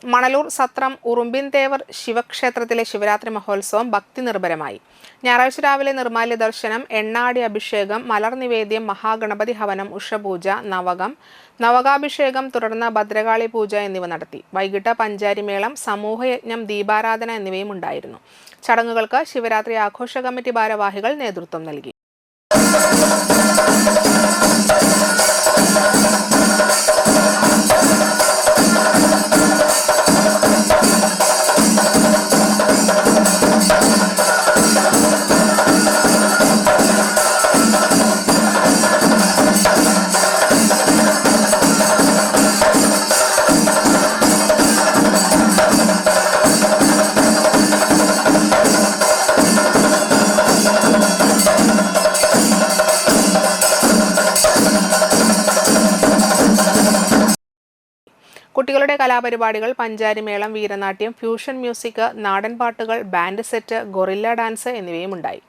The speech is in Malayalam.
മണലൂർ സത്രം ഉറുമ്പിൻതേവർ ശിവക്ഷേത്രത്തിലെ ശിവരാത്രി മഹോത്സവം ഭക്തി നിർഭരമായി. ഞായറാഴ്ച രാവിലെ നിർമാല്യ ദർശനം, എണ്ണാടി അഭിഷേകം, മലർനിവേദ്യം, മഹാഗണപതി ഹവനം, ഉഷപൂജ, നവകാഭിഷേകം, തുടർന്ന് ഭദ്രകാളി പൂജ എന്നിവ നടത്തി. വൈകിട്ട് പഞ്ചാരിമേളം, സമൂഹയജ്ഞം, ദീപാരാധന എന്നിവയും ഉണ്ടായിരുന്നു. ചടങ്ങുകൾക്ക് ശിവരാത്രി ആഘോഷ കമ്മിറ്റി ഭാരവാഹികൾ നേതൃത്വം നൽകി. കുട്ടികളുടെ കലാപരിപാടികൾ പഞ്ചാരിമേളം, വീരനാട്യം, ഫ്യൂഷൻ മ്യൂസിക്, നാടൻ പാട്ടുകൾ, ബാൻഡ് സെറ്റ്, ഗൊറില്ല ഡാൻസ് എന്നിവയും ഉണ്ടായി.